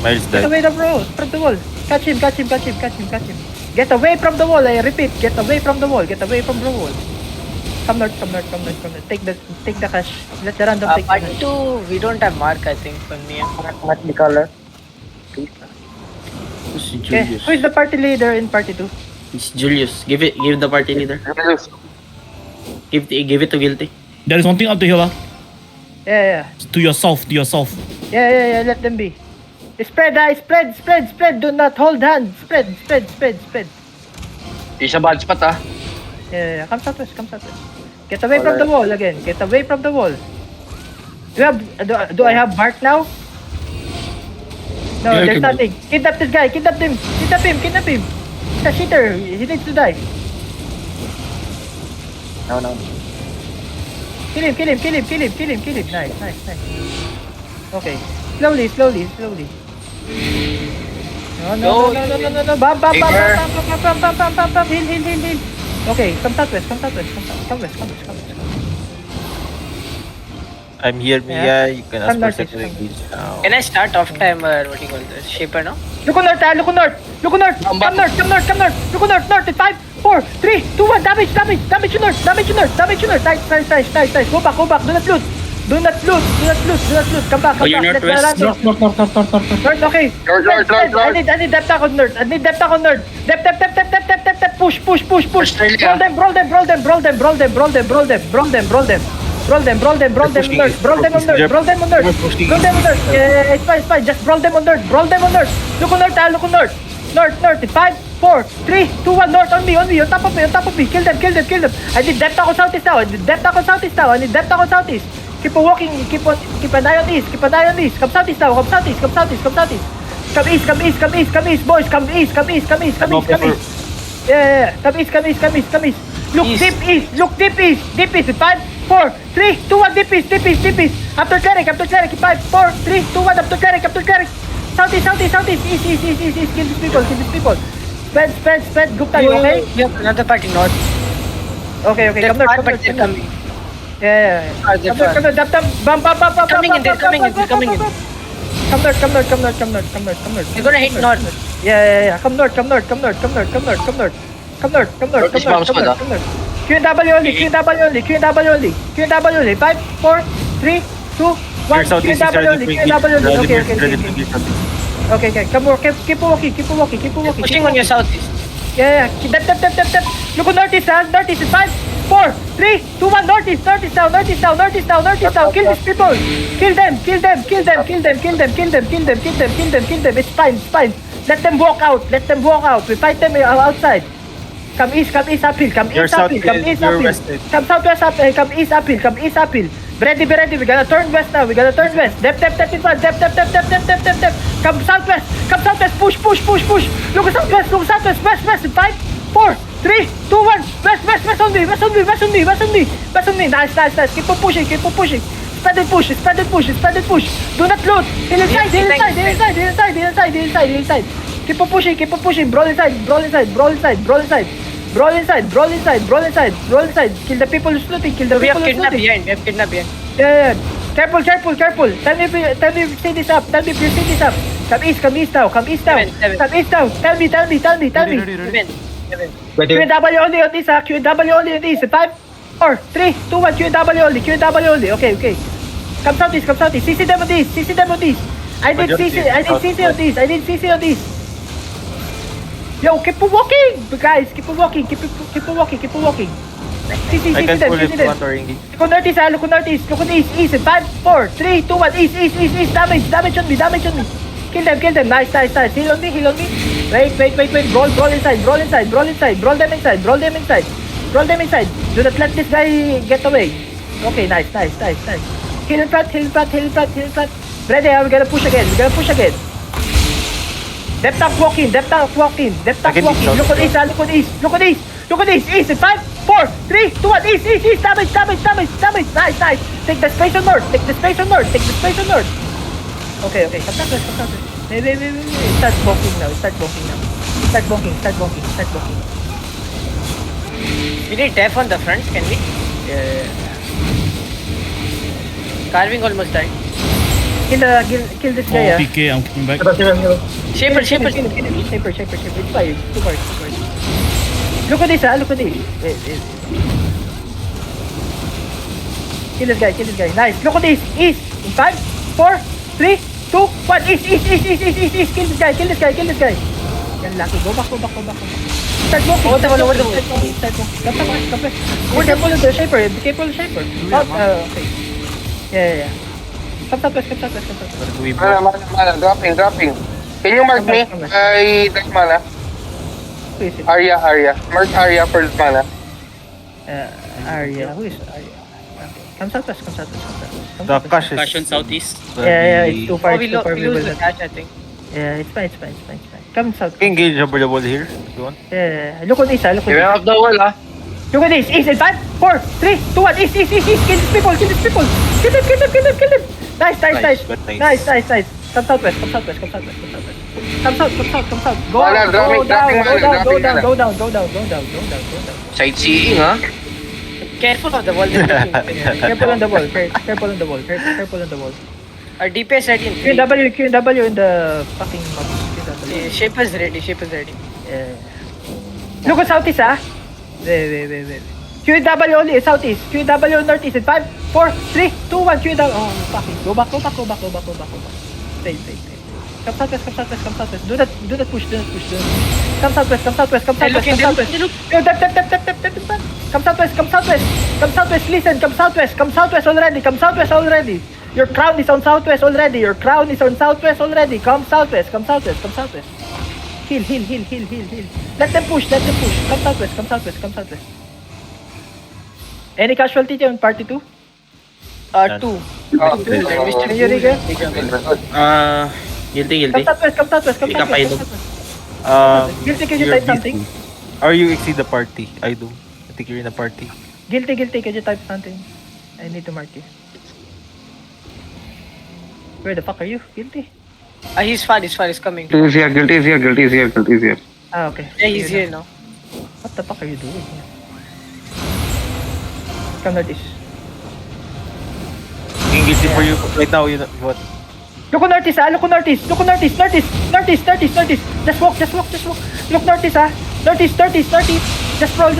Miles Get died. away from the wall. Catch him. Get away from the wall. I repeat, get away from the wall. Come north. Take the cash. Let the random take the Part cash. 2, we don't have mark, I think, for me. Not the color. Si Okay, Julius. who is the party leader in party 2? It's Julius. Give the party leader. Give it to Guilty. There is one thing up the hill, ah. Yeah. To your south. Yeah, let them be. Spread. Do not hold hands. Spread. Di siya bad spot ah. Yeah. Come southwest. Get away from the wall again. Do I have mark now? No, Yeah, there's you can- nothing. Kidnap this guy. Kidnap him. He's a cheater. He needs to die. No. Kill him. Nice. Okay. Slowly. No. Bam. Heal. Okay, come southwest. I'm here, Mia. You can ask Come for north, second come engage now. Can I start off time or what do you call this? Shaper, no? Look on north. Come north. Come north. Look on north. In 5, 4, 3, 2, 1. Damage to north. Nice. Go back. Do not loot. Come back. Oh, you're Let's northwest? go around. North, okay. North. I need depth on north. Depth. Push. Brawl them. Brawl them on north. Brawl them on north. Yeah, it's fine. Just brawl them on north. Look on north. North. 5, 4, 3, 2, 1. North on me. On top of me. Kill them. I need depth ako southeast now. Keep on walking. Keep an eye on east. Come southeast now. Come east, boys. Come east. Yeah. Come east. Look deep east. 5, 4, 3, 2, 1. Deep east. After cleric. 5, 4, 3, 2, 1. After cleric. Southeast. East. Kill these people. Spread. Group tayo, okay? We have another party north. Okay. They're Come north. far, but they're coming. Yeah. They're far. Come north. Bam. They're coming in. Come north. We're gonna hit north. Yeah. Come north. Northeast bombs pa daw? QW only. 5, 4, 3, 2, 1. Your southeast is ready QW only. Okay. Okay. Come on. Keep walking. Pushing on your southeast. Yeah. Dep. Look on northeast. Northeast is 5, 4, 3, 2, 1. Northeast down. Kill these people. Kill them. It's fine. Let them walk out. We fight them outside. Come east uphill. Your southeast, your west. Come southwest uphill. Come east uphill. Ready. We're gonna turn west now. Dep in front. Dep. Come southwest. Push. Look southwest. West. 5, 4, 3, 2, 1. West on me. Nice. Keep on pushing. Spread and push. Do not loot. Hill inside. Keep on pushing. Brawl inside. Kill the people who's looting. We have kidnapped behind. Yeah. Careful. Tell me if you see this up. Come east now. Tell me. QW only on this. 5, 4, 3, 2, 1. QW only. Okay. Come southeast. CC them on this. I need CC on this. Yo, keep on walking, guys. Keep on walking. CC I can them. pull it to one ring. Look on northeast. Look on east. 5, 4, 3, 2, 1. East. Damage on me. Kill them. Nice. Heal on me. Wait. Brawl inside. Brawl them inside. Do not let this guy get away. Okay, nice. Heal in front. Ready, we're gonna push again. Depth up walking. Again, Look on east. East. 5, 4, 3, 2, 1. East. Damage. Nice. Take the space on north. Okay. Come down. Wait. Start walking now. Start walking. We need def on the front, can we? Yeah. Carving almost died. Kill this Oh, guy, PK, I'm coming back. Shaper, shaper. Shaper. It's fine. Two bars. Look at this, look at this. Wait. Kill this guy. Nice. Look at this. East. In 5, 4, 3, 2, 1. East. Kill this guy. Yan, lucky. Go back. Start walking. Over the wall. Start walking. Come back. Be careful of the shaper. Okay. Yeah. Come southwest. Mana. Dropping. Can you mark me? I drop mana. Who is it? Arya. Mark Arya for mana. Arya. Who is Arya? Okay. Come southwest. The cash is... Caution southeast. Yeah, it's too far. Oh, we lose the catch, I think. Yeah, it's fine. Come south. Engage over the wall here. If you want. Yeah, look at this, look Give at up the wall, ah. this. Look at this. East in 5, 4, 3, 2, 1. East. Kill these people. Kill them. Nice. Nice. Come southwest. Come south. Go Mana, dropping mana. Go down. Sightseeing, ha? Careful of the wall. Careful on the wall. Our DPS ready in 3. QW in the fucking mob. QW. Shaper's ready. Yeah. Look at southeast, Wait. QW only is southeast. QW northeast in 5, 4, 3, 2, 1. QW. Oh, fucking. Go back. Stay. Come southwest. Do not push. Come southwest. Yo, tap. Come southwest. Listen. Come southwest already. Your crown is on southwest already. Come southwest. Heal. Let them push. Come southwest. Any casualty on party 2? 2. Can you rigger? Guilty. Come southwest. Guilty, can you type something? Or you exceed the party. I do. I think you're in a party. Guilty, can you type something? I need to mark you. Where the fuck are you? Guilty? He's far. He's coming. Guilty is here. Ah, okay. Yeah, he's here now. What the fuck are you doing here? Come notice. Engage for you right now. You know what? Look on northeast, Northeast. Just walk. Look northeast, Northeast. Just roll.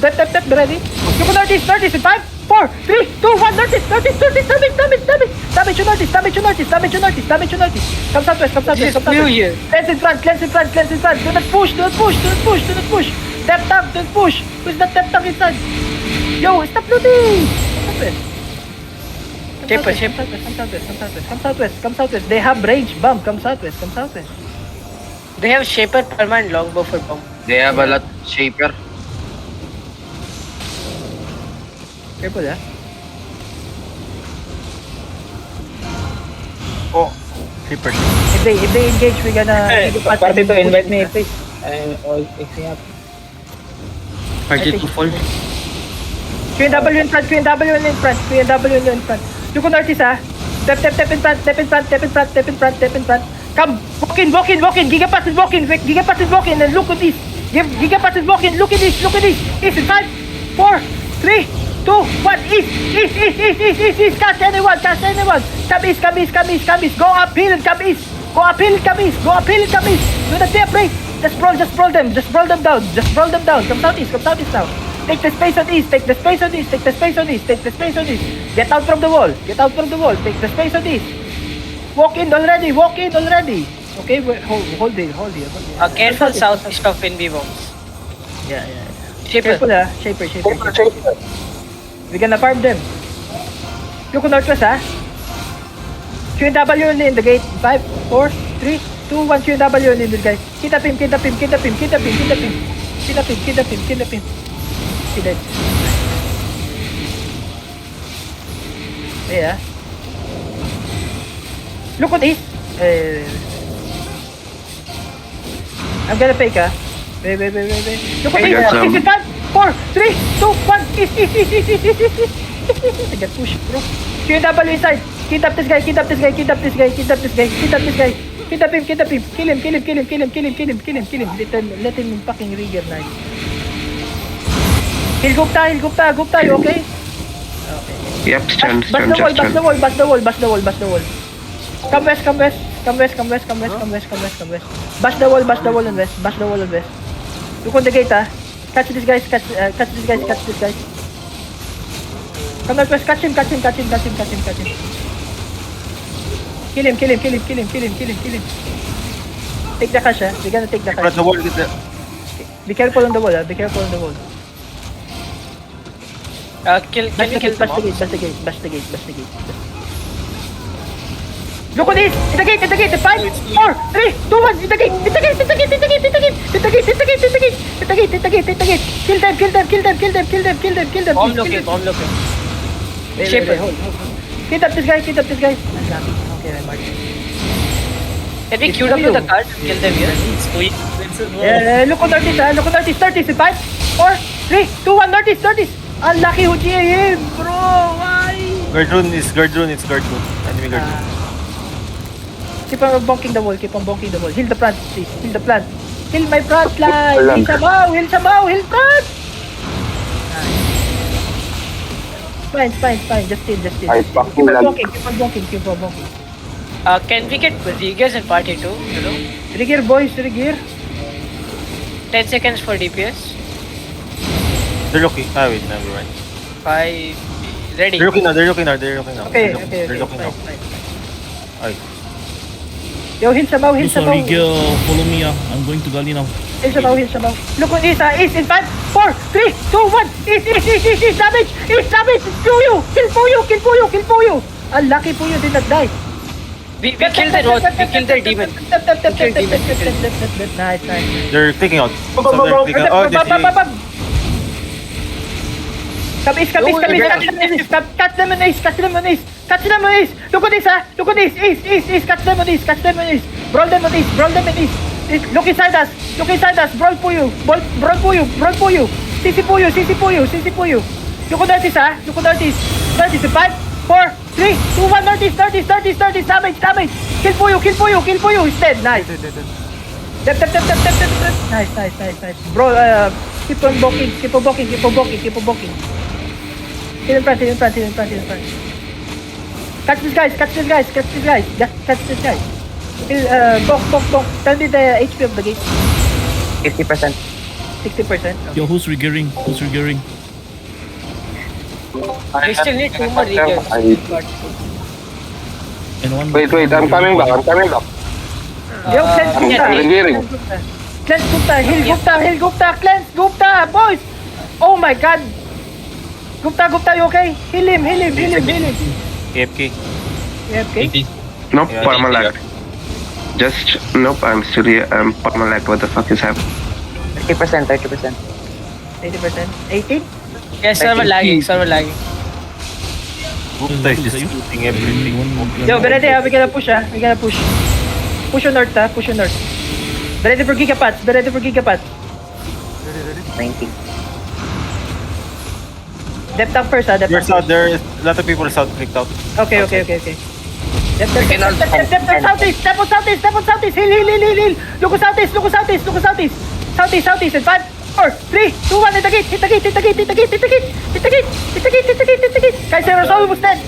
Dep, be ready. Look on northeast in 5, 4, 3, 2, 1. Northeast. Damage to northeast. Come southwest. New here. Cleanse in front. Do not push. Step tank, don't push. Who's that step tank inside? Yo, stop looting. Shaper. Come southwest. They have range bomb. Come southwest. They have Shaper, Perma, and Longbow for bomb. They have a lot shaper. Careful, Oh, Shaper. If they engage, we're gonna. Party to invite me, please. I'm all fixing up. Party 2 fall. QW in front. Look on northeast, Step in front. Come, walk in. Gigapass is walking, and look at this. Gigapass is walking, look at this. East in 5, 4, 3, 2, 1. East. Catch anyone. Come east. Go uphill and come east. Do not be afraid. Just roll them down. Come southeast now. Take the space on east. Get out from the wall. Take the space on east. Walk in already. Okay, hold it. Careful southeast of NB bombs. Yeah. Shaper. Careful, Shaper. We're gonna farm them. Look on northwest, QW in the gate. 5, 4, 3, 2, 1. QW in the guys. Kid up him. See that? Yeah. Look at this. I'm gonna fake, Wait. Look at this. 5, 4, 3, 2, 1. I got push, bro. QW inside. Kid up this guy. Kid up this guy. Kid up him. Kill him. Let him fucking rigger knife. He'll Gupta, you okay? Yep, stand. Bust the wall. Come west, come west. Come west, come west, come west, come west, come west, come west. Bash the wall and west. Bash the wall and west. Look on the gate, ah. Catch this guys, catch this guys, catch this guys. Come northwest, catch him. Kill him. Take the cash, ah. We're gonna take the But cash. the wall, get the... Be careful on the wall, ah. Be careful on the wall. Can Bash you the kill gate, them bash the all? gate, bash the gate, bash the gate, bash the gate. Look at this! In the gate! 5, 4, 3, 2, 1! In the gate! Kill them! Bomb locate. Shaper. Kill up this guy! Okay, I'm marking. Can we queue up to the card and kill them here? Yeah, look on Northeast, 30s, 5, 4, 3, 2, 1, Northeast! Unlucky who GA him, bro! Why? Guard rune, it's guard rune. Enemy guard rune. Keep on bonking the wall. Heal the plant, please. Heal the plant. Heal my front line. Heal somehow. Heal front. Fine. Just chill. Keep on bonking. Can we get Rigas in party 2? You know? Rigir, boys, Rigir. 10 seconds for DPS. They're looking. Ah, wait, never mind. 5. Ready. They're looking now. Okay. They're looking now. Fine. Ay. Yo, heal somehow. Sorry, follow me. I'm going to Gali now. Heal somehow. Look on East, East in 5, 4, 3, 2, 1. East, damage. Kill for you. Unlucky Puyo did not die. We killed the road. We killed their demon. Nice. They're taking out. Some they're taking out. Oh, there's the... Come east. Catch them on east. Look at this, East. Catch them on east. Brawl them on east. Look inside us. Brawl Puyo. CC Puyo. Look at Northeast. 5, 4, 3, 2, 1, Northeast. Damage. Kill Puyo. He's dead. Nice. Dep. Nice. Bro, keep on bonking. Kill in front. Catch these guys. Catch this guy. Kill, bonk. Tell me the HP of the gate. 50%. 60%. Yo, who's regearing? We still need 2 more Rigas. And one. Wait, I'm coming back. Yo, cleanse Regearing. Heal Gupta, boys! Oh my god! Gupta, you okay? Heal him. AFK. You okay? Nope, Yeah, permalag. Nope, I'm still here. I'm permalag. What the fuck is happening? 30%. 80%? 18? Yes, server lagging. Gupta is just shooting everything. Yo, be ready, we gonna push, We gonna push. Push on north, Push on north. Be ready for Gigapads. 90. Depth tank first, There's out there. A lot of people south clicked out. Okay. Depth southeast. Step on southeast. Heal. Look on southeast. Southeast. In 5, 4, 3, 2, 1. Hit the gate. Kaiser almost dead.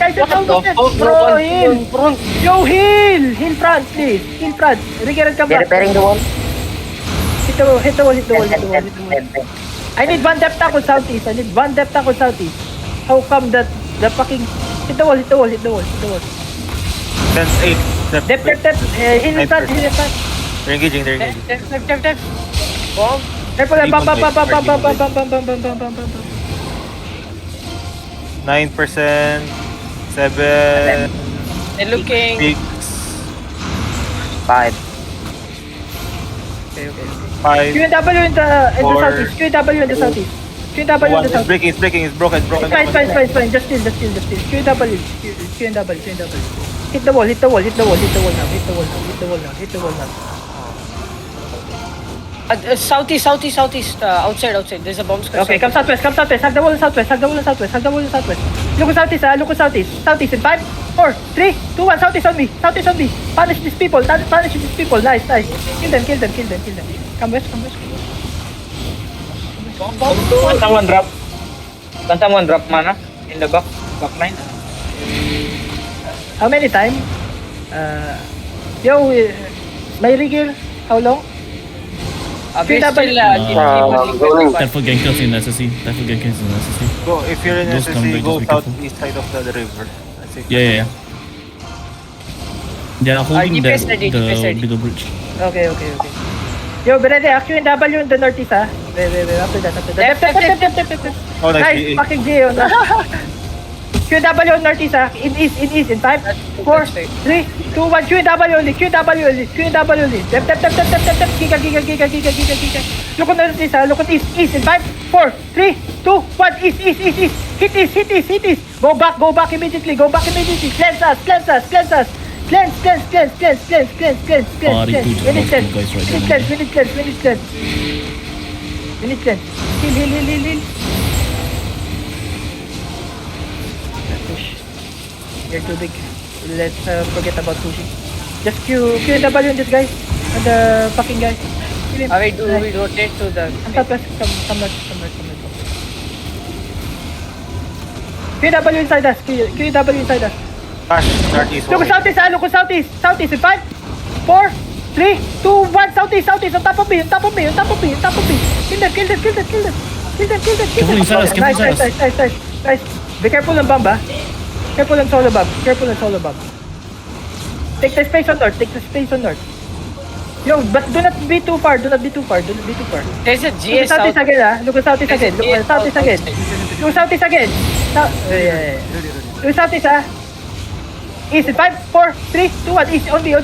Bro, heal. Yo, heal front, please. Heal front. Rigger and come They're back. repairing the wall. Hit the wall. I need one depth tank on southeast. How come that the fucking... Hit the wall. 10, 8. Depth. Heal in front. They're engaging. Dep. Bomb. Careful, bam. 9%. 7. They're looking. 6. 5. Okay. 5. QW in the southeast. One. It's breaking. It's broken. Fine. Just chill. QW. Hit the wall now. Southeast. Outside. There's a bomb squad. Okay, come southwest. Hug the wall in southwest. Look at southeast. Southeast in 5, 4, 3, 2, 1. Southeast on me. Punish these people. Nice. Kill them. Come west. Can someone drop mana in the back line? How many time? Yo, may rigil. How long? We're Pinabal- still, going. Typhoon Genkos in SSC. Typhoon Genkos in SSC. Go, if you're in Those SSC, convoy, go just be careful. southeast side of the river. That's it. Yeah. They're holding DPS ready, DPS the ready. middle bridge. Okay. Yo, ready. QNW in the northeast, ha? Wait. After that. Dep. Oh, nice. Nice, fucking Geo. QW on northeast, ha? In east. In 5, 4, 3, 2, 1. QW only. Dep. Giga. Look on northeast, ha? Look at east. In 5, 4, 3, 2, 1. East. Hit east. Go back immediately. Cleanse us. Cleanse. Body to the We need cleanse. guys right We need cleanse. Heal. Push. You're too big. Let's forget about pushing. Just QW on this guy. And the fucking guy. Kill him. we rotate to the... Come north. QW inside us. QW inside us. Rush, northeast. Look southeast. Southeast in 5, 4, 3, 2, 1. Southeast. On top of me. Kill them. Careful inside us. Nice. Be careful ng bomb, ha? Careful ng solo bomb. Take the space on north. Yo, but do not be too far. There's a Look at GS southeast out. again, ha? Look at southeast again. There's a GS outside. Look southeast again. Yeah. Look southeast, ha? East in 5, 4, 3, 2, 1. East on me.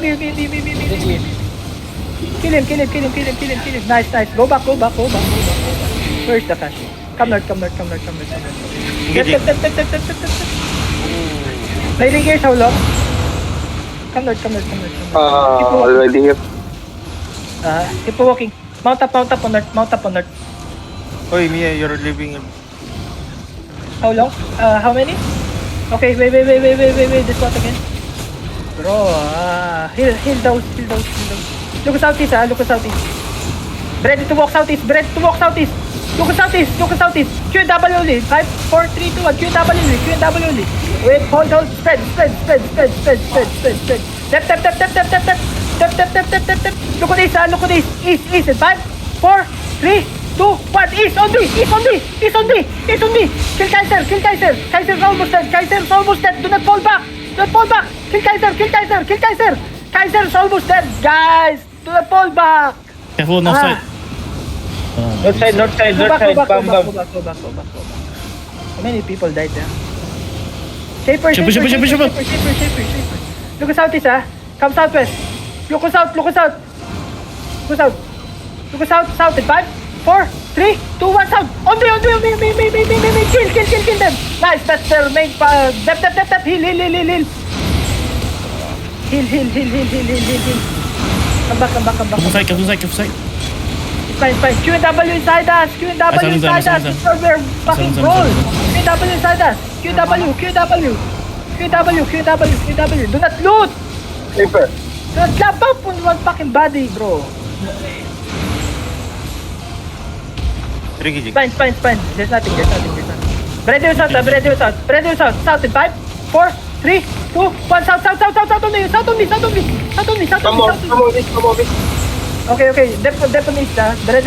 Kill him. Nice. Go back. Where's the cash? Come north. Dep. May ringers, how long? Come north. Already here. Keep walking. Mount up on north. Oy, Mia, you're leaving. How long? How many? Okay, wait. This one again. Bro, heal those. Look southeast, ha? Ready to walk southeast. Look southeast. QW only. 5, 4, 3, 2, 1. QW only. Wait, hold. Spread. Dep. Look at this, ha? East in 5, 4, 3, 2, 1. East on me. Kill Kaiser. Kaiser's almost dead. Do not fall back. Kill Kaiser. Kaiser's almost dead, guys. Do not fall back. Careful north side. North side, Go back. bam. How many people died there? Shaper. Look at southeast, ha? Come southwest. Look south. South in 5, 4, 3, 2, 1. South. On me. Kill them. Nice. That's their main. Dep. Heal. Come back. Careful side. It's fine. QW inside us. We're fucking roll. QW inside us. QW. Do not loot. Paper. Do not jump up on one fucking body, bro. Tricky. Fine. There's nothing. Ready south. South in 5, 4, 3, 2, 1. South on me. Come on. Okay. Dep on east, ha? Dep.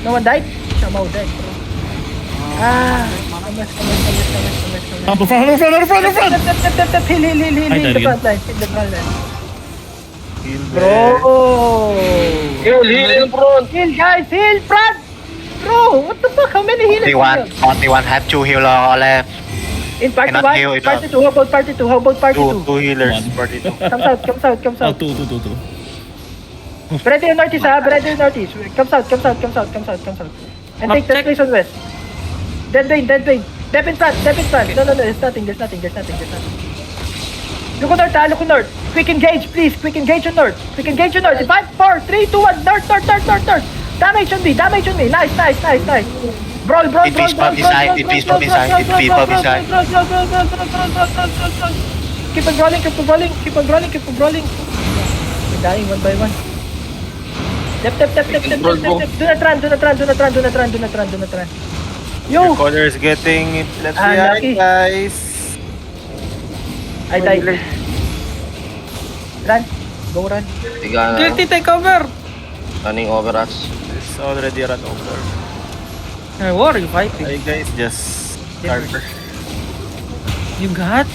No one died? Shamo died, bro. Come on. Front. Dep. Heal. Hi, The Darian. front line. Bro. Bro. Heal, bro. Heal, guys. Heal, front. Bro, what the fuck? How many healers? 41 have 2 healer left. In party Cannot 1, heal it party up. 2, how about party 2? Two healers. One. Party 2. Come south. Two. Ready in northeast, ha? Ready in northeast. Come south. And take the place on west. Dead vein. Dep in front. No, there's nothing. Look on north. Quick engage, please. Quick engage on north. 5, 4, 3, 2, 1. North. Damage on me. Nice. Brawl. It please pop inside. Keep on brawling. We're dying one by one. Dep. Do not run. Your Yo! color is getting left Lucky. behind, guys. I died. Run. Go run. Guilty, take over. Running over us. It's already run over. What are you fighting? Hey guys, just Carter. You got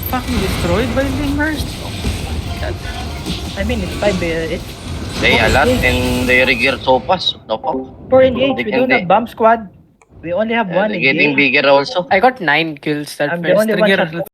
fucking destroyed by the immersed. I mean, it's 5. It's They a lot and they regear so fast. No fuck. 4 engage. They We can don't have bomb squad. We only have one They're getting engage. bigger also. I got 9 kills that I'm the first only one trigger. shot.